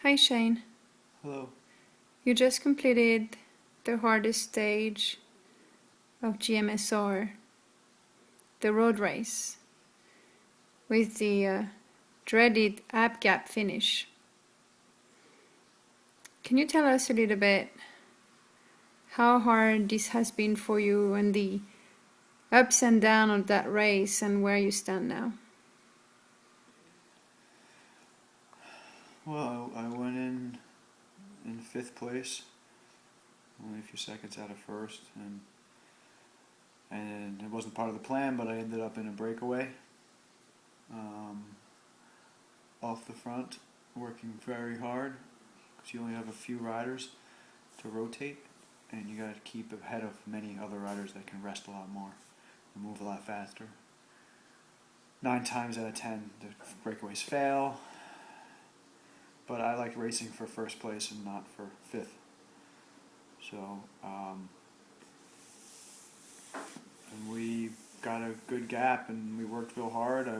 Hi Shane, Hello. you just completed the hardest stage of GMSR, the road race, with the dreaded app gap finish. Can you tell us a little bit how hard this has been for you and the ups and downs of that race and where you stand now? Well, I went in fifth place, only a few seconds out of first, and it wasn't part of the plan, but I ended up in a breakaway, um, off the front, working very hard because you only have a few riders to rotate, and you got to keep ahead of many other riders that can rest a lot more and move a lot faster. 9 times out of 10, the breakaways fail. But I like racing for first place and not for fifth. So, and we got a good gap and we worked real hard. I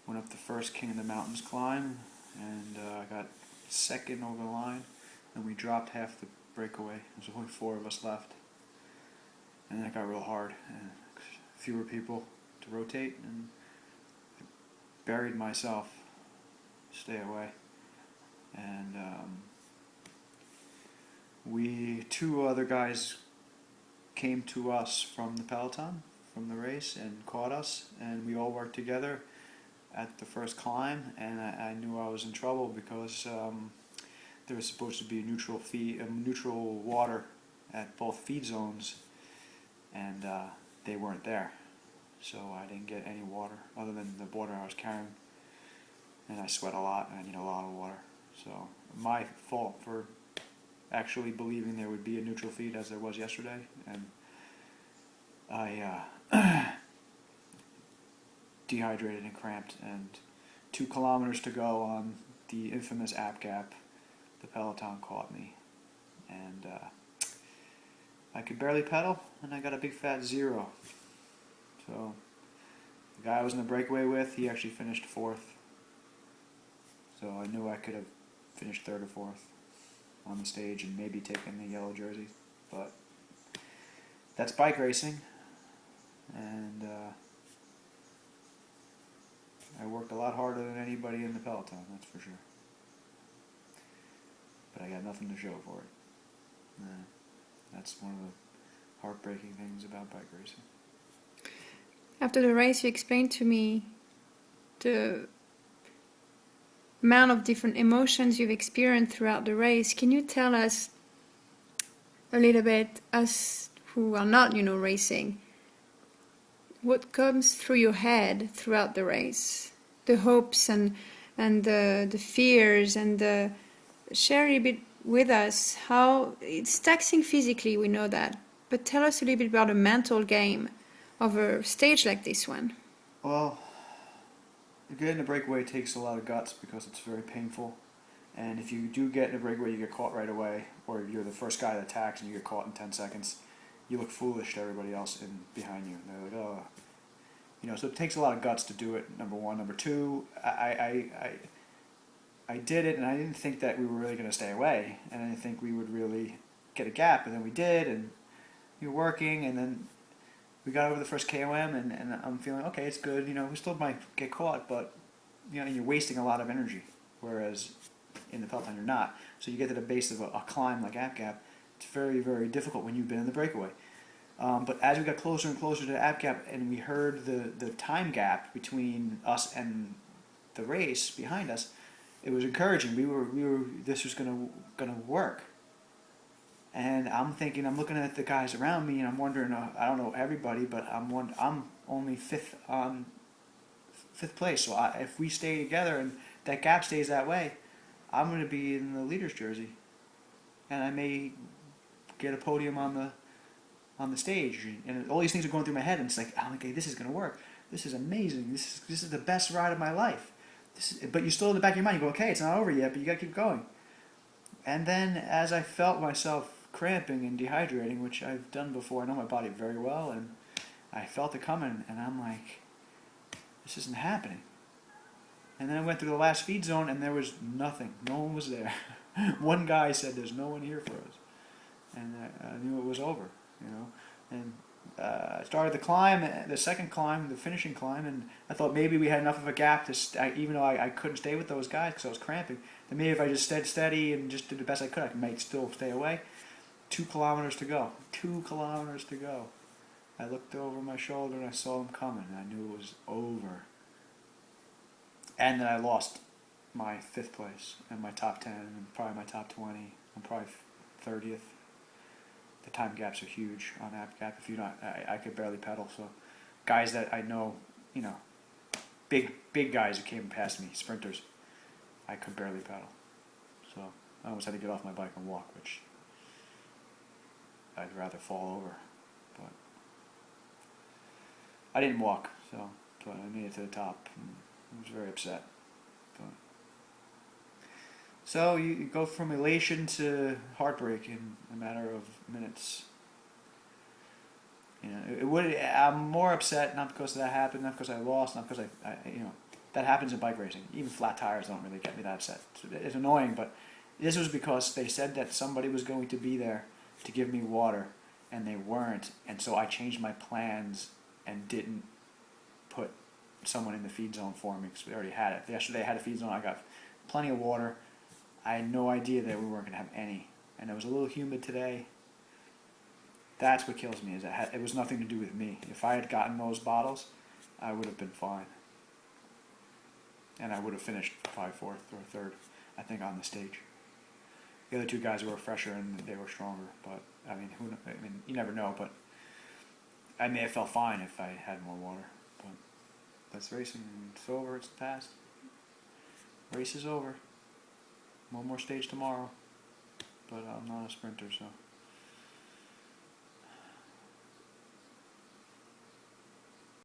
went up the first King of the Mountains climb and I got second over the line, and we dropped half the breakaway. There's only 4 of us left. And that got real hard, and fewer people to rotate, and I buried myself, stay away. And two other guys came to us from the peloton, from the race, and caught us, and we all worked together at the first climb, and I knew I was in trouble because there was supposed to be neutral water at both feed zones, and they weren't there, so I didn't get any water other than the water I was carrying, and I sweat a lot, and I need a lot of water. So my fault for actually believing there would be a neutral feed as there was yesterday, and I dehydrated and cramped, and 2 kilometers to go on the infamous app gap, the peloton caught me, and I could barely pedal, and I got a big fat 0. So the guy I was in the breakaway with, he actually finished 4th, so I knew I could have finished 3rd or 4th on the stage and maybe taken the yellow jersey, but that's bike racing, and I worked a lot harder than anybody in the peloton, that's for sure. But I got nothing to show for it. That's one of the heartbreaking things about bike racing. After the race, you explained to me the amount of different emotions you've experienced throughout the race. Can you tell us a little bit, us who are not, racing, what comes through your head throughout the race? The hopes and the fears, and share a bit with us how it's taxing physically, we know that, but tell us a little bit about a mental game of a stage like this one. Well, getting a breakaway takes a lot of guts because it's very painful. And if you do get in a breakaway, you get caught right away, or you're the first guy that attacks and you get caught in 10 seconds, you look foolish to everybody else behind you. And they're like, oh. So it takes a lot of guts to do it, number one. Number two, I did it, and I didn't think that we were really going to stay away. And I didn't think we would really get a gap, and then we did, and we were working, and then we got over the first KOM, and I'm feeling, okay, it's good. We still might get caught, but you're wasting a lot of energy, whereas in the peloton you're not. So you get to the base of a climb like App Gap, it's very, very difficult when you've been in the breakaway. But as we got closer and closer to App Gap, and we heard the time gap between us and the race behind us, it was encouraging. We were this was gonna work. And I'm looking at the guys around me, and I'm wondering. I don't know everybody, but I'm only fifth place. So if we stay together and that gap stays that way, I'm going to be in the leader's jersey, and I may get a podium on the stage. And all these things are going through my head, and it's like, I'm like, hey, this is going to work. This is amazing. This is the best ride of my life. But you still in the back of your mind, you go, okay, it's not over yet, but you got to keep going. And then as I felt myself cramping and dehydrating, which I've done before, I know my body very well, and I felt it coming, and I'm like, this isn't happening. And then I went through the last feed zone, and there was nothing. No one was there. One guy said, "There's no one here for us," and I knew it was over. You know, and I started the climb, the second climb, the finishing climb, and I thought maybe we had enough of a gap to, even though I couldn't stay with those guys because I was cramping, then maybe if I just stayed steady and just did the best I could, I might still stay away. 2 kilometers to go. 2 kilometers to go. I looked over my shoulder and I saw them coming, and I knew it was over. And then I lost my 5th place and my top 10 and probably my top 20. I'm probably 30th. The time gaps are huge on app gap. If you don't, I could barely pedal. So guys that I know, you know, big guys who came past me, sprinters, I could barely pedal. So I almost had to get off my bike and walk, which I'd rather fall over. But I didn't walk, but I made it to the top. I was very upset. But so you go from elation to heartbreak in a matter of minutes. You know, I'm more upset not because that happened, not because I lost, not because you know, that happens in bike racing. Even flat tires don't really get me that upset. It's annoying, but this was because they said that somebody was going to be there to give me water, and they weren't, and so I changed my plans and didn't put someone in the feed zone for me because we already had it. Yesterday I had a feed zone. I got plenty of water. I had no idea that we weren't going to have any, and it was a little humid today. That's what kills me, is it was nothing to do with me. If I had gotten those bottles, I would have been fine. And I would have finished probably 4th or 3rd, I think, on the stage. The other 2 guys were fresher and they were stronger, but I mean, you never know. But I may have felt fine if I had more water. But that's racing. It's over. It's past. Race is over. One more stage tomorrow, but I'm not a sprinter, so.